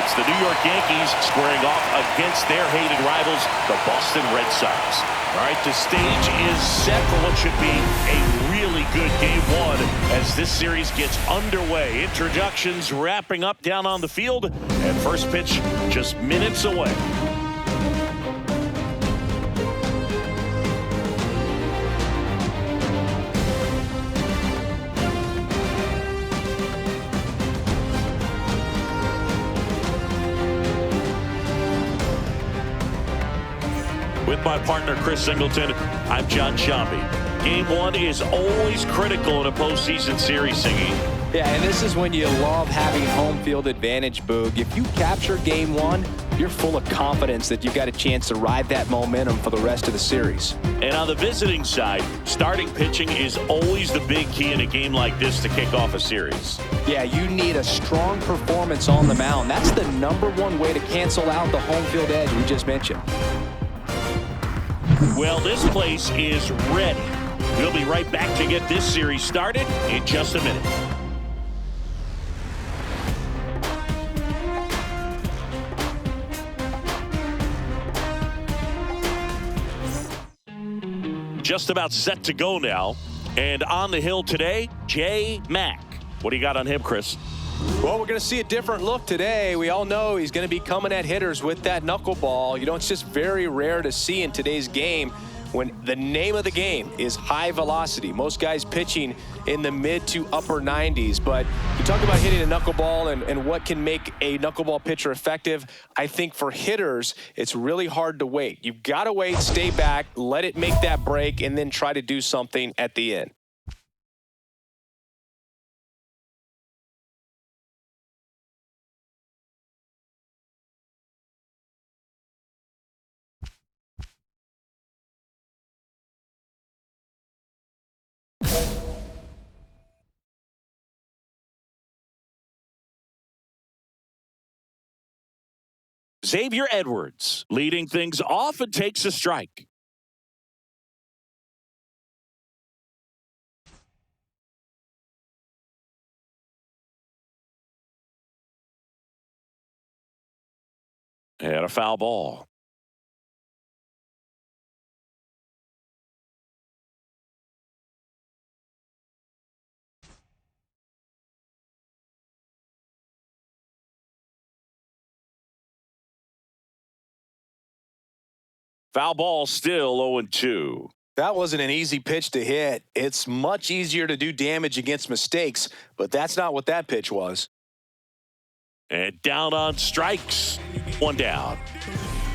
It's the New York Yankees squaring off against their hated rivals, the Boston Red Sox. All right, the stage is set for what should be a really good game one as this series gets underway. Introductions wrapping up down on the field, and first pitch just minutes away. With my partner, Chris Singleton, I'm John Shambi. Game one is always critical in a postseason series, Singy. Yeah, and this is when you love having home field advantage, Boog. If you capture game one, you're full of confidence that you've got a chance to ride that momentum for the rest of the series. And on the visiting side, starting pitching is always the big key in a game like this to kick off a series. Yeah, you need a strong performance on the mound. That's the #1 way to cancel out the home field edge we just mentioned. Well, this place is ready. We'll be right back to get this series started in just a minute. Just about set to go now. And on the hill today, J. Mack. What do you got on him, Chris? Well, we're going to see a different look today. We all know he's going to be coming at hitters with that knuckleball. You know, it's just very rare to see in today's game when the name of the game is high velocity. Most guys pitching in the mid to upper 90s. But you talk about hitting a knuckleball and what can make a knuckleball pitcher effective. I think for hitters, it's really hard to wait. You've got to wait, stay back, let it make that break, and then try to do something at the end. Xavier Edwards leading things off and takes a strike. And a foul ball. Foul ball, still 0-2. That wasn't an easy pitch to hit. It's much easier to do damage against mistakes, but that's not what that pitch was. And down on strikes. One down.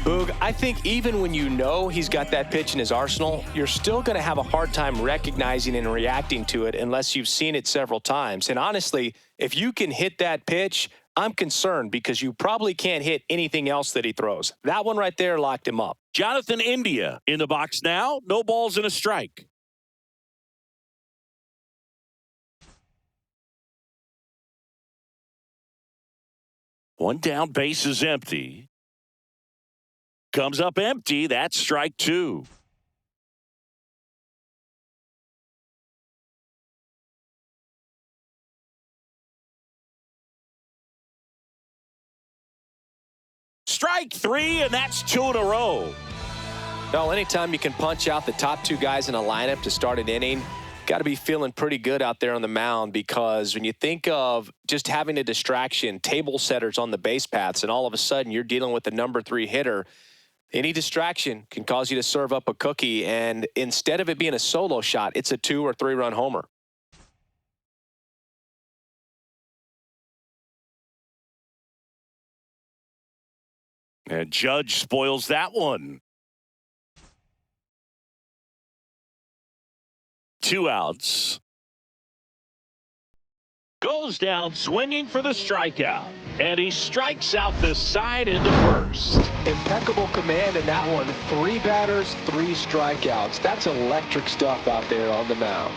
Boog, I think even when you know he's got that pitch in his arsenal, you're still going to have a hard time recognizing and reacting to it unless you've seen it several times. And honestly, if you can hit that pitch, I'm concerned because you probably can't hit anything else that he throws. That one right there locked him up. Jonathan India in the box now. No balls and a strike. One down, base is empty. Comes up empty. That's strike two. Strike three, and that's two in a row. Well, anytime you can punch out the top two guys in a lineup to start an inning, got to be feeling pretty good out there on the mound, because when you think of just having a distraction, table setters on the base paths, and all of a sudden you're dealing with the #3 hitter, any distraction can cause you to serve up a cookie, and instead of it being a solo shot, it's a 2 or 3 run homer. And Judge spoils that one. 2 outs. Goes down swinging for the strikeout. And he strikes out the side into first. Impeccable command in that one. 3 batters, 3 strikeouts. That's electric stuff out there on the mound.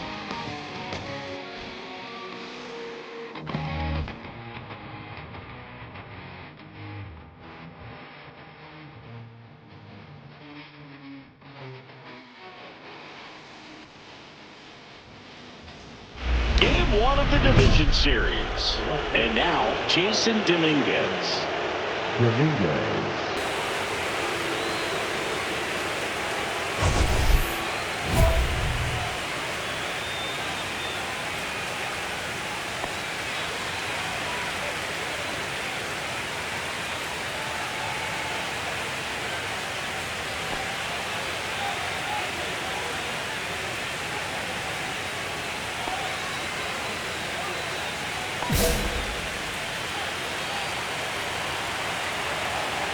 Game 1 of the division series. And now, Jason Dominguez. Dominguez.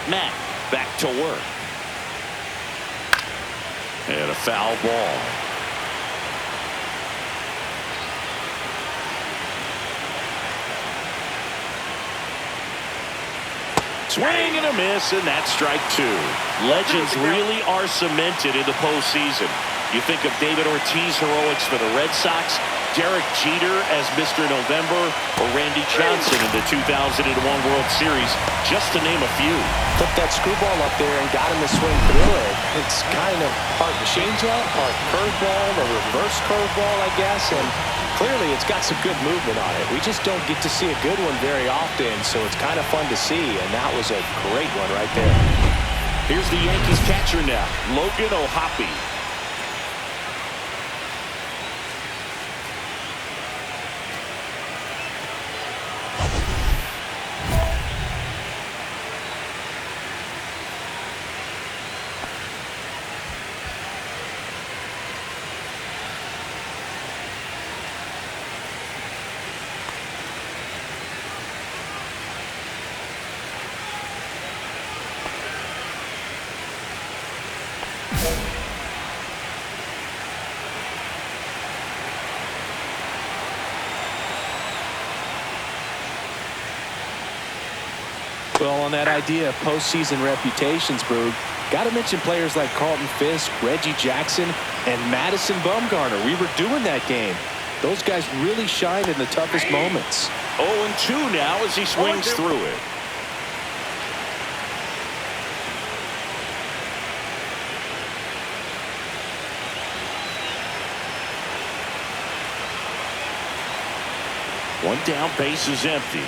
Matt back to work. And a foul ball. Swing and a miss, and that's strike two. Legends really are cemented in the postseason. You think of David Ortiz heroics for the Red Sox, Derek Jeter as Mr. November, or Randy Johnson in the 2001 World Series, just to name a few. Put that screwball up there and got him to swing through it. It's kind of part changeup, part curveball, a reverse curveball, I guess, and clearly it's got some good movement on it. We just don't get to see a good one very often, so it's kind of fun to see, and that was a great one right there. Here's the Yankees catcher now, Logan O'Hoppe. Well, on that idea of postseason reputations, Boog, got to mention players like Carlton Fisk, Reggie Jackson, and Madison Bumgarner. We were doing that game. Those guys really shined in the toughest moments. 0-2 now as he swings through it. One down, base is empty.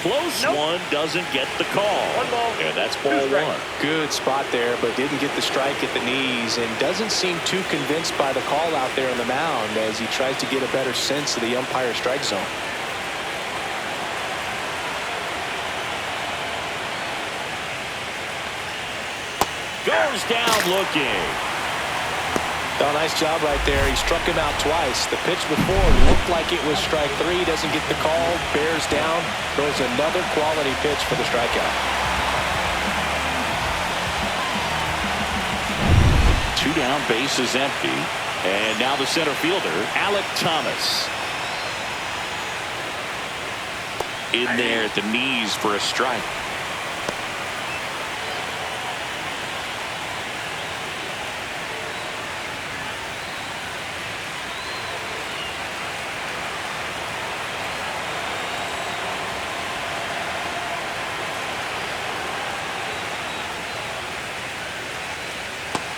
Close one, doesn't get the call. And that's ball one. Good spot there, but didn't get the strike at the knees, and doesn't seem too convinced by the call out there on the mound as he tries to get a better sense of the umpire strike zone. Goes down looking. Oh, nice job right there. He struck him out twice. The pitch before looked like it was strike three. Doesn't get the call. Bears down. Throws another quality pitch for the strikeout. Two down, base is empty. And now the center fielder, Alec Thomas. In there at the knees for a strike.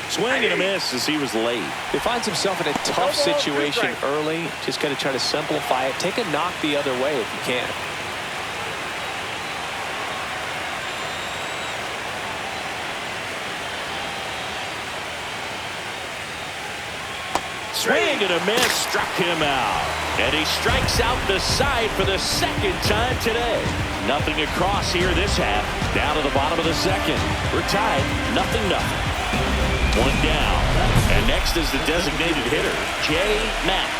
Swing and a miss as he was late. He finds himself in a tough situation early. Just got to try to simplify it. Take a knock the other way if you can. Swing and a miss, struck him out. And he strikes out the side for the second time today. Nothing across here this half. Down to the bottom of the second. We're tied, 0-0. One down. And next is the designated hitter, Jay Mack.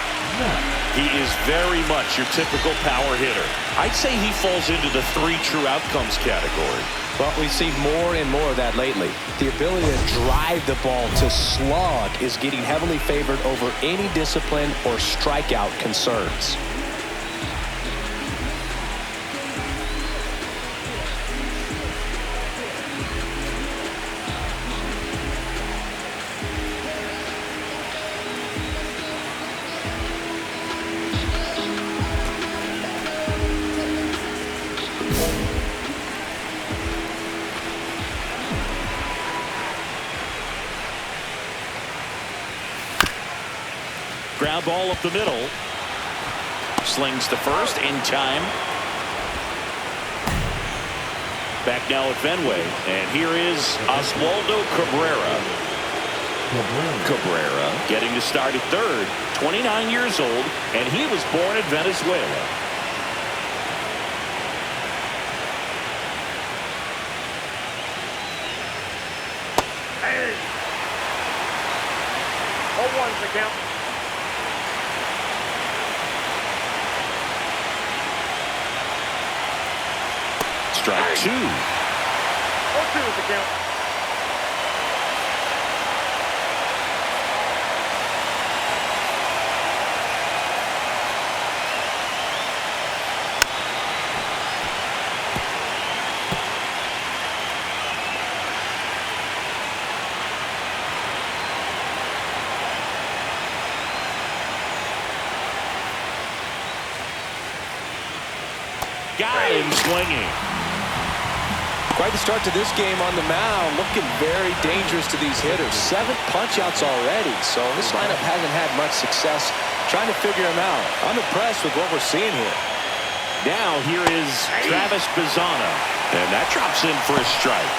He is very much your typical power hitter. I'd say he falls into the 3 true outcomes category. Well, we see more and more of that lately. The ability to drive the ball to slug is getting heavily favored over any discipline or strikeout concerns. Ground ball up the middle. Slings to first in time. Back now at Fenway, and here is Oswaldo Cabrera. Cabrera getting to start at third, 29 years old, and he was born in Venezuela. Hey. 0-1's the count. Strike two. 0-2 is the count. Got him swinging. Quite the start to this game on the mound. Looking very dangerous to these hitters. 7 punch-outs already. So this lineup hasn't had much success trying to figure him out. I'm impressed with what we're seeing here. Now here is Travis Bazzana, and that drops in for a strike.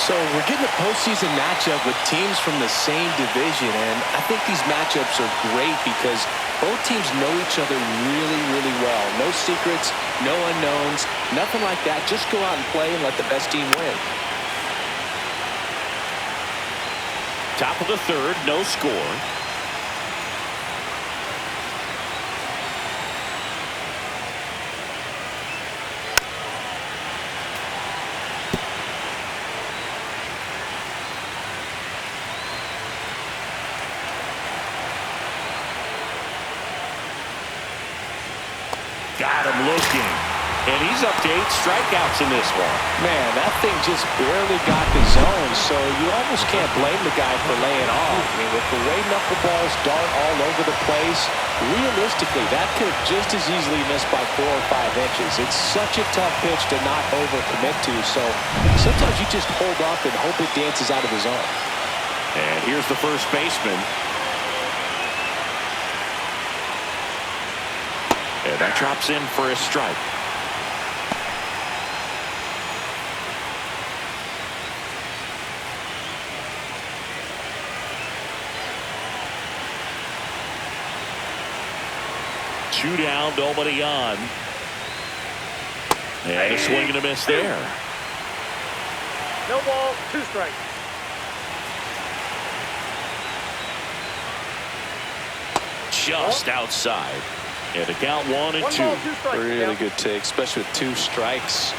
So we're getting a postseason matchup with teams from the same division, and I think these matchups are great because both teams know each other really, really well. No secrets, no unknowns, nothing like that. Just go out and play and let the best team win. Top of the third, no score. Got him looking. And he's up to 8 strikeouts in this one. Man, that thing just barely got the zone, so you almost can't blame the guy for laying off. I mean, with the way knuckleballs dart all over the place, realistically, that could have just as easily missed by 4 or 5 inches. It's such a tough pitch to not overcommit to, so sometimes you just hold up and hope it dances out of the zone. And here's the first baseman. And that drops in for a strike. Two down, nobody on. And a swing and a miss there. No ball, 2 strikes. Just outside. And the count 1 and 2. 1 ball, 2 strikes. Really good take, especially with 2 strikes.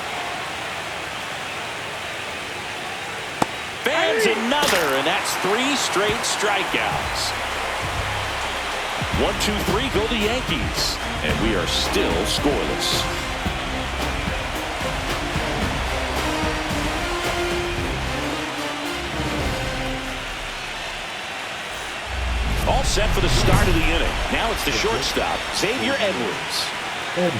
Fans another, and that's 3 straight strikeouts. 1, 2, 3, go the Yankees. And we are still scoreless. All set for the start of the inning. Now it's the shortstop, Xavier Edwards.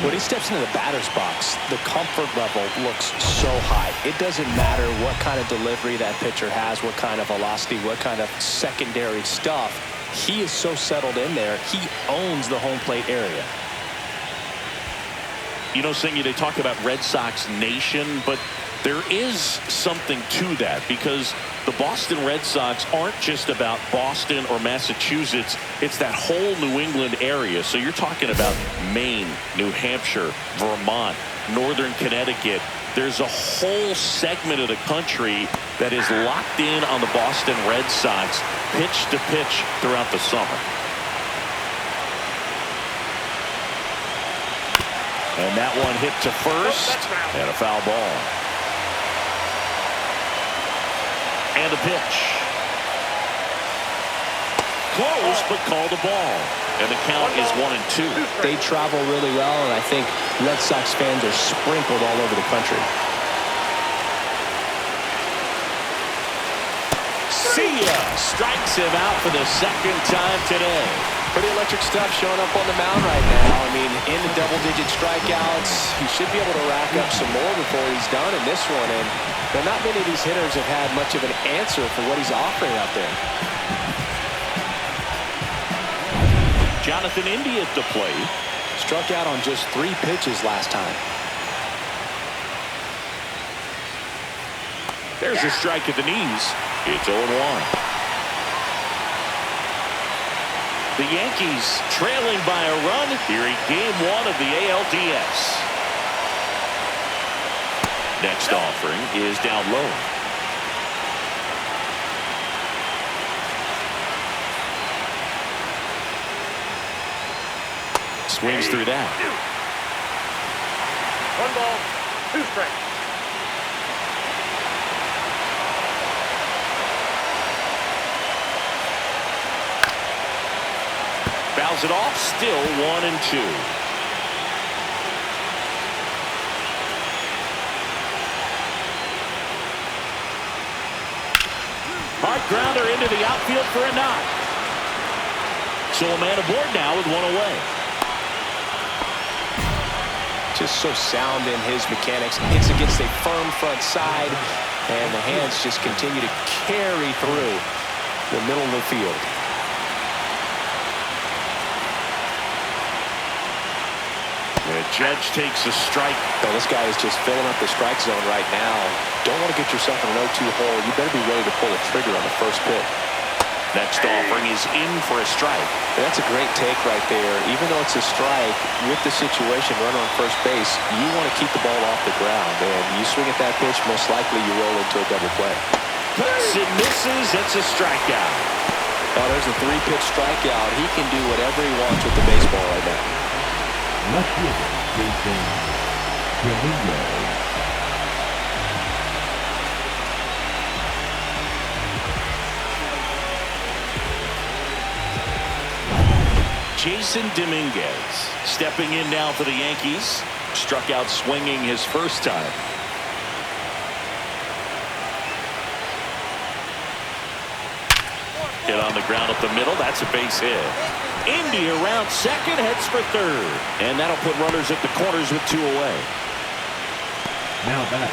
When he steps into the batter's box, the comfort level looks so high. It doesn't matter what kind of delivery that pitcher has, what kind of velocity, what kind of secondary stuff. He is so settled in there. He owns the home plate area. You know, Singy, they talk about Red Sox Nation, but there is something to that because the Boston Red Sox aren't just about Boston or Massachusetts. It's that whole New England area. So you're talking about Maine, New Hampshire, Vermont, Northern Connecticut. There's a whole segment of the country that is locked in on the Boston Red Sox pitch to pitch throughout the summer. And that one hit to first, and a foul ball. And a pitch. Close, but called a ball. And the count is 1 and 2. They travel really well, and I think Red Sox fans are sprinkled all over the country. See ya! Strikes him out for the 2nd time today. Pretty electric stuff showing up on the mound right now. I mean, in the double-digit strikeouts, he should be able to rack up some more before he's done in this one. And there are not many of these hitters have had much of an answer for what he's offering out there. Jonathan India at the plate. Struck out on just 3 pitches last time. There's a strike at the knees. It's 0-1. The Yankees trailing by a run here in Game 1 of the ALDS. Next offering is down low. Swings through that. 1 ball, 2 strikes. Fouls it off. Still 1-2. Hard grounder into the outfield for a knock. So a man aboard now with 1 away. Just so sound in his mechanics. Hits against a firm front side, and the hands just continue to carry through the middle of the field. The Judge takes a strike. So this guy is just filling up the strike zone right now. Don't want to get yourself in an 0-2 hole. You better be ready to pull a trigger on the first pitch. Next offering is in for a strike. That's a great take right there. Even though it's a strike, with the situation, runner on first base, you want to keep the ball off the ground. And you swing at that pitch, most likely you roll into a double play. Puts and misses. It's a strikeout. Oh, there's a 3-pitch strikeout. He can do whatever he wants with the baseball right now. Left fielder, Dominguez. Jason Dominguez stepping in now for the Yankees. Struck out swinging his first time. Hit on the ground up the middle. That's a base hit. Indy around second, heads for third. And that'll put runners at the corners with 2 away. Now back,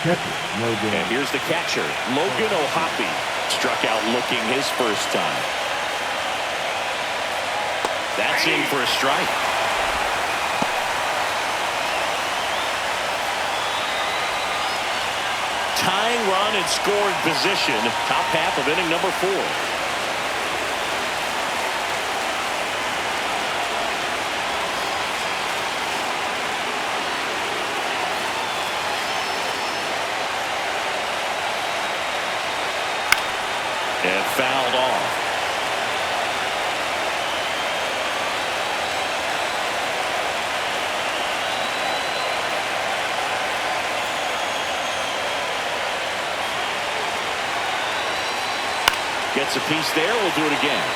catcher, Logan. And here's the catcher, Logan O'Hoppe. Struck out looking his first time. That's in for a strike. Tying run in scoring position. Top half of inning number 4. And fouled off. Gets a piece there. We'll do it again.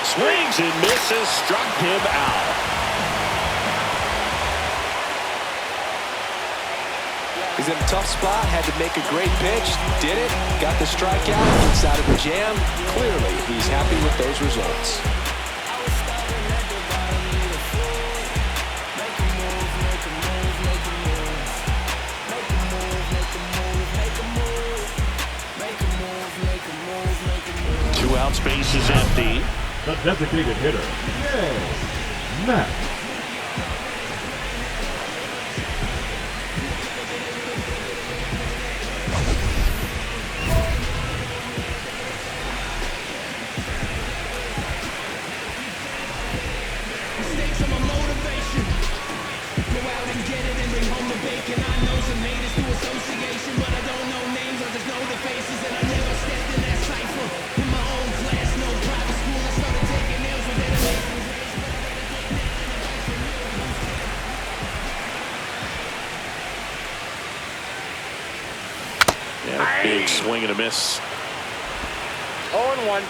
Swings and misses. Struck him out. He's in a tough spot. Had to make a great pitch. Did it. Got the strikeout. Gets out of the jam. Clearly, he's happy with those results. Space is empty. The designated hitter, Matt. 0-1.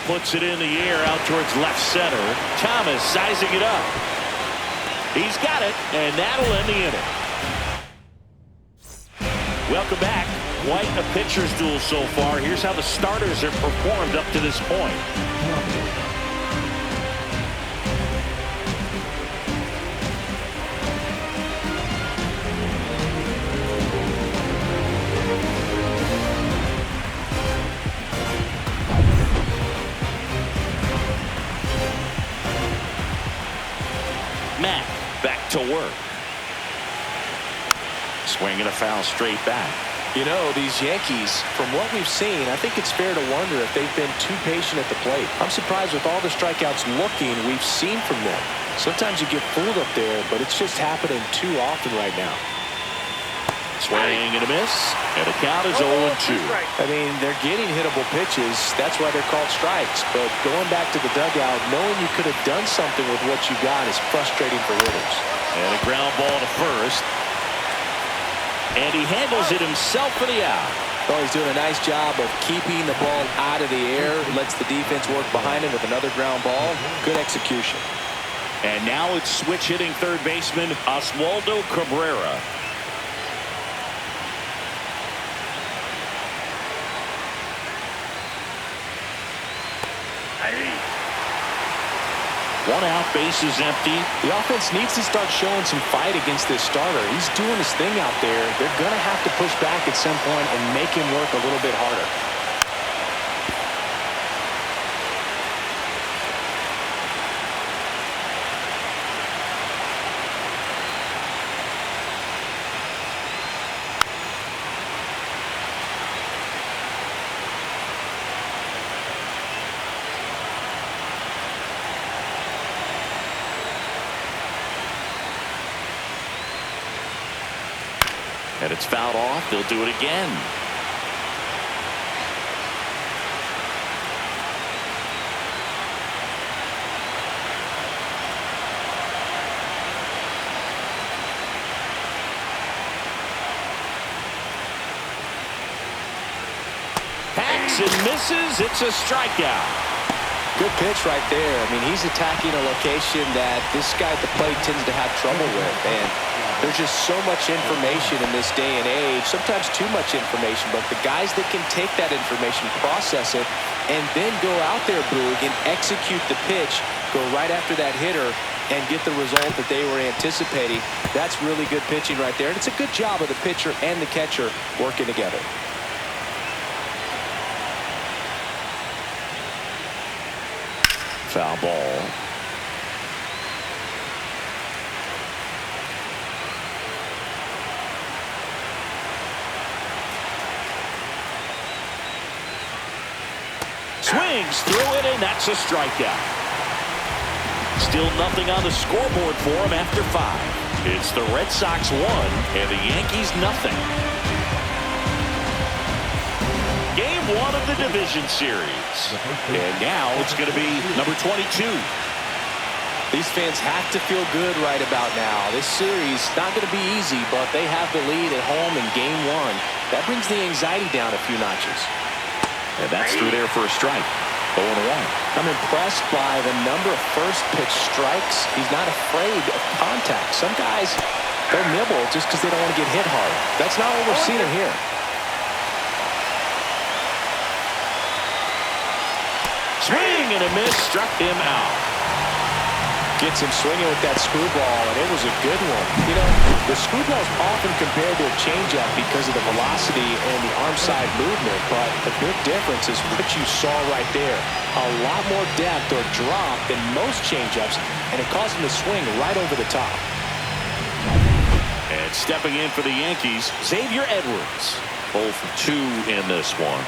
Puts it in the air out towards left center. Thomas sizing it up. He's got it, and that'll end the inning. Welcome back. Quite a pitcher's duel so far. Here's how the starters have performed up to this point. work. Swing and a foul straight back. You know, these Yankees, from what we've seen, I think it's fair to wonder if they've been too patient at the plate. I'm surprised with all the strikeouts we've seen from them. Sometimes you get fooled up there, but it's just happening too often right now. Swing and a miss, and the count is 0-2. I mean, they're getting hittable pitches. That's why they're called strikes. But going back to the dugout, knowing you could have done something with what you got is frustrating for hitters. And a ground ball to first. And he handles it himself for the out. Well, he's doing a nice job of keeping the ball out of the air. Lets the defense work behind him with another ground ball. Good execution. And now it's switch hitting third baseman Oswaldo Cabrera. One out, base is empty. The offense needs to start showing some fight against this starter. He's doing his thing out there. They're going to have to push back at some point and make him work a little bit harder. And it's fouled off. They'll do it again. Hacks and misses. It's a strikeout. Good pitch right there. I mean, he's attacking a location that this guy at the plate tends to have trouble with. And there's just so much information in this day and age, sometimes too much information, but the guys that can take that information, process it, and then go out there, Boog, and execute the pitch, go right after that hitter, and get the result that they were anticipating, that's really good pitching right there. And it's a good job of the pitcher and the catcher working together. Foul ball. Swings through it, and that's a strikeout. Still nothing on the scoreboard for him after 5. It's the Red Sox 1 and the Yankees nothing. Game 1 of the division series. And now it's going to be number 22. These fans have to feel good right about now. This series not going to be easy, but they have the lead at home in game 1. That brings the anxiety down a few notches. And that's through there for a strike. 0-1. I'm impressed by the number of first pitch strikes. He's not afraid of contact. Some guys, they'll nibble just because they don't want to get hit hard. That's not what we're seeing here. Swing and a miss, struck him out. Gets him swinging with that screwball, and it was a good one. You know, the screwball is often compared to a changeup because of the velocity and the arm side movement, but the big difference is what you saw right there. A lot more depth or drop than most changeups, and it caused him to swing right over the top. And stepping in for the Yankees, Xavier Edwards. 0 for 2 in this one.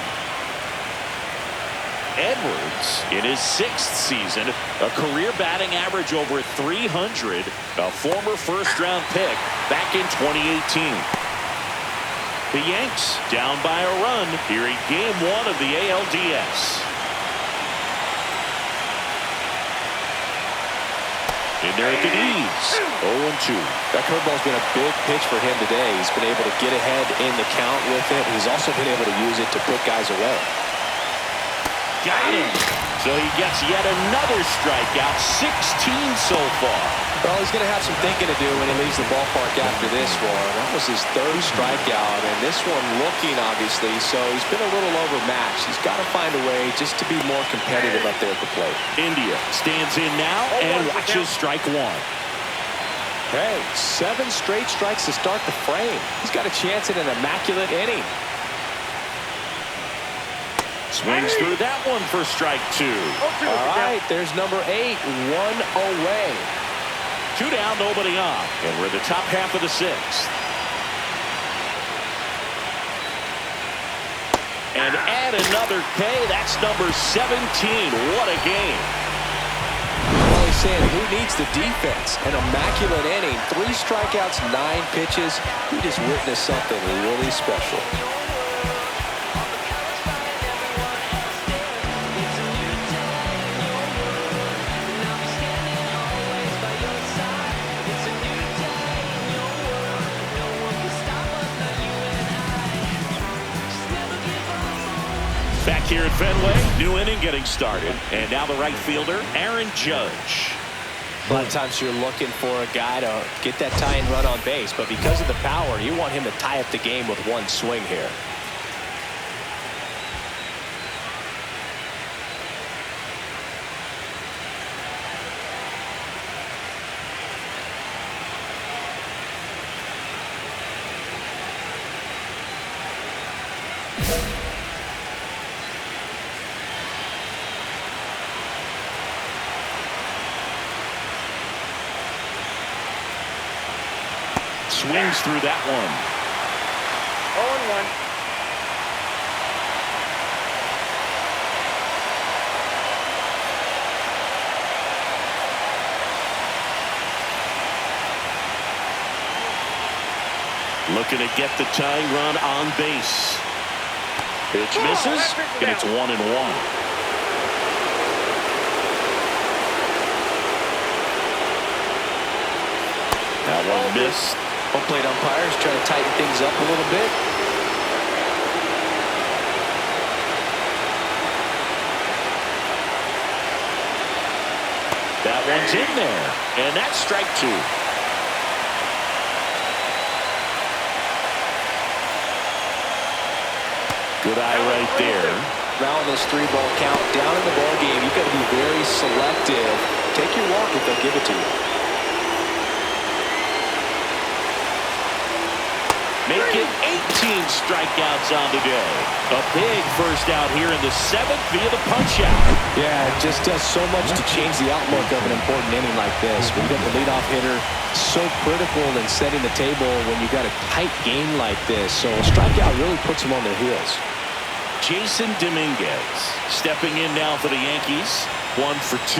Edwards, in his 6th season, a career batting average over 300, a former first-round pick back in 2018. The Yanks down by a run here in Game 1 of the ALDS. In there at the knees, 0-2. That curveball's been a big pitch for him today. He's been able to get ahead in the count with it. He's also been able to use it to put guys away. Got him. So he gets yet another strikeout, 16 so far. Well, he's going to have some thinking to do when he leaves the ballpark after this one. That was his 3rd strikeout, and this one looking, obviously, so he's been a little overmatched. He's got to find a way just to be more competitive up there at the plate. India stands in now and watches strike 1. Hey, 7 straight strikes to start the frame. He's got a chance at an immaculate inning. Swings through that one for strike 2. All right, there's number 8, 1 away. 2 down, nobody on. And we're in the top half of the 6th. And add another K. That's number 17. What a game. Well, he's saying, who needs the defense? An immaculate inning. 3 strikeouts, 9 pitches. We just witnessed something really special. Back here at Fenway, new inning getting started. And now the right fielder, Aaron Judge. A lot of times you're looking for a guy to get that tying run on base, but because of the power, you want him to tie up the game with one swing here. Swings through that one. 0-1. Looking to get the tying run on base. Pitch misses, and it's 1-1. That one missed. Home plate umpires trying to tighten things up a little bit. That one's in there, and that's strike 2. Good eye right there. Now on this 3-ball count, down in the ball game, you've got to be very selective. Take your walk if they'll give it to you. Making 18 strikeouts on the day. A big first out here in the 7th via the punch-out. Yeah, it just does so much to change the outlook of an important inning like this. When you got the leadoff hitter, so critical in setting the table when you got a tight game like this. So a strikeout really puts them on their heels. Jason Dominguez stepping in now for the Yankees. 1 for 2.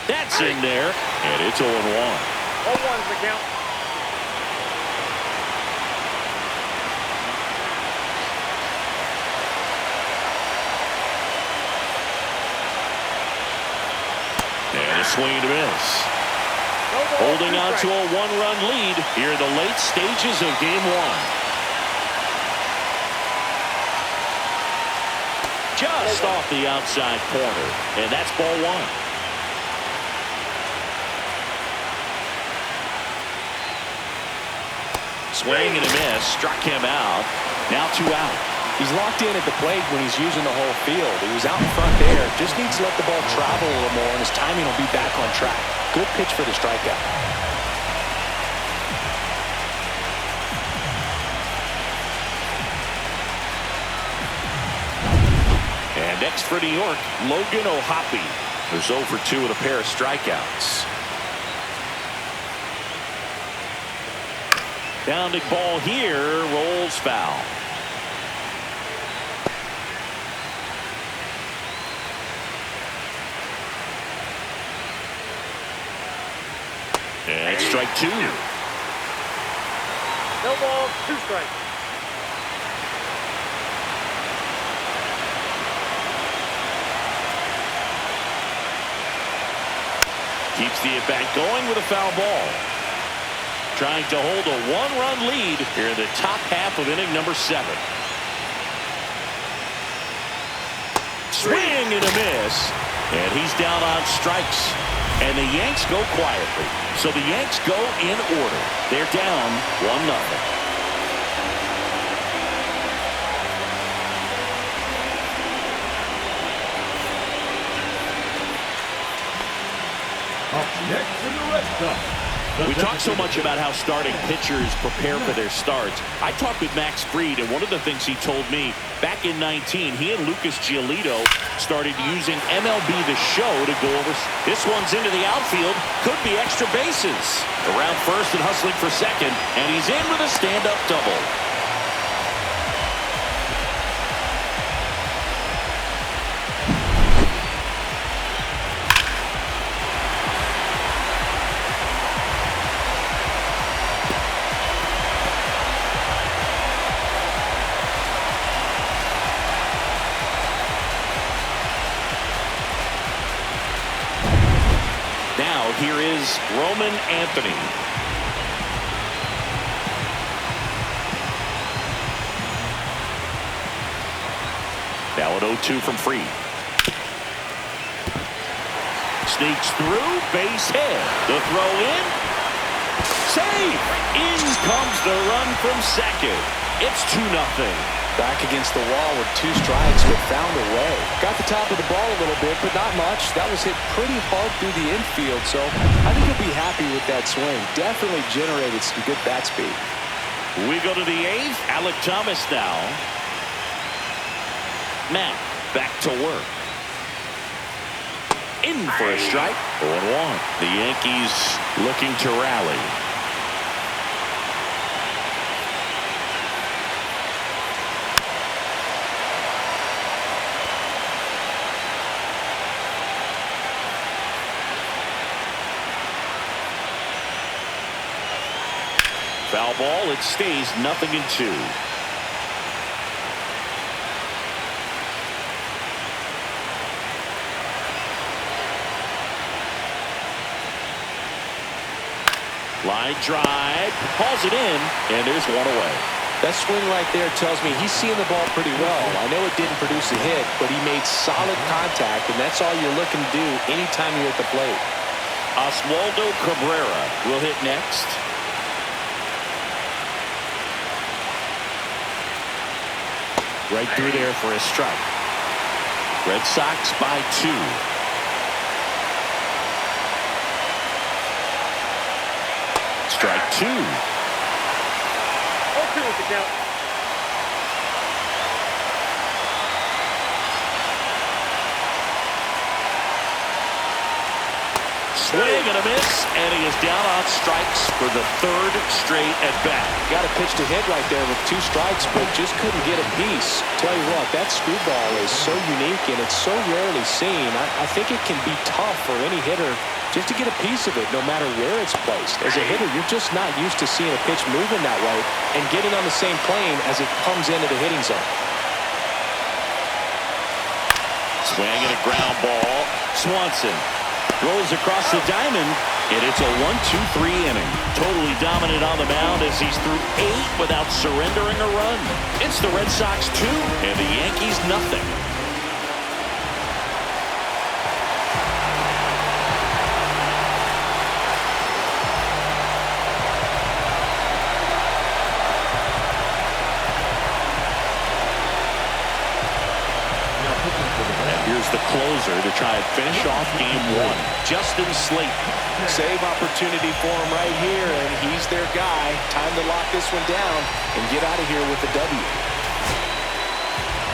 That's in there, and it's 0-1. 0-1's the count. And a swing and a miss. Holding on to a 1-run lead here in the late stages of game 1. Just off the outside corner, and that's ball 1. Swing and a miss, struck him out. Now 2 out. He's locked in at the plate when he's using the whole field. He was out in front there. Just needs to let the ball travel a little more, and his timing will be back on track. Good pitch for the strikeout. And next for New York, Logan O'Hoppe. There's 0 for 2 with a pair of strikeouts. Pounding ball here, rolls foul. And strike 2. No ball, 2 strikes. Keeps the at-bat going with a foul ball. Trying to hold a 1-run lead here in the top half of inning number 7. Swing and a miss. And he's down on strikes. And the Yanks go quietly. So the Yanks go in order. They're down 1-0. Up next in the Red Sox, We talk so much about how starting pitchers prepare for their starts. I talked with Max Fried, and one of the things he told me, back in 19, he and Lucas Giolito started using MLB The Show to go over. This one's into the outfield. Could be extra bases. Around first and hustling for second, and he's in with a stand-up double. Now here is Roman Anthony. Now at 0-2 from Fried. Sneaks through, base hit. The throw in. Save! In comes the run from second. It's 2-0. Back against the wall with 2 strikes, but found a way. Got the top of the ball a little bit, but not much. That was hit pretty hard through the infield, so I think he'll be happy with that swing. Definitely generated some good bat speed. We go to the 8th. Alec Thomas now. Matt back to work. In for a strike. 0-1. The Yankees looking to rally. Foul ball. It stays 0-2. Line drive, hauls it in, and there's one away. That swing right there tells me he's seeing the ball pretty well. I know it didn't produce a hit, but he made solid contact, and that's all you're looking to do anytime you're at the plate. Oswaldo Cabrera will hit next. Right through there for a strike. Red Sox by 2. Strike 2. 0-2 is the count. Swing and a miss, and he is down on strikes for the 3rd straight at bat. Got a pitch to hit right there with 2 strikes, but just couldn't get a piece. Tell you what, that screwball is so unique, and it's so rarely seen. I think it can be tough for any hitter just to get a piece of it, no matter where it's placed. As a hitter, you're just not used to seeing a pitch moving that way and getting on the same plane as it comes into the hitting zone. Swing and a ground ball. Swanson rolls across the diamond, and it's a 1-2-3 inning. Totally dominant on the mound as he's through 8 without surrendering a run. It's the Red Sox 2 and the Yankees 0. Here's the closer to try and finish off game 1. Justin Slate. Save opportunity for him right here, and he's their guy. Time to lock this one down and get out of here with the W.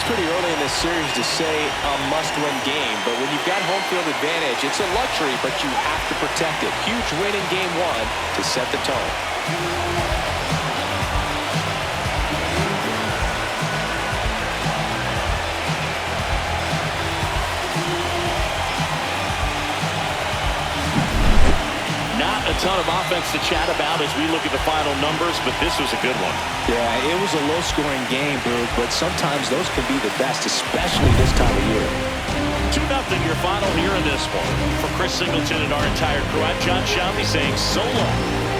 It's pretty early in this series to say a must-win game, but when you've got home field advantage, it's a luxury, but you have to protect it. Huge win in game 1 to set the tone. Not a ton of offense to chat about as we look at the final numbers, but this was a good one. Yeah, it was a low-scoring game, Boog, but sometimes those can be the best, especially this time of year. 2-0 your final here in this one. For Chris Singleton and our entire crew, I'm John Shelby saying so long.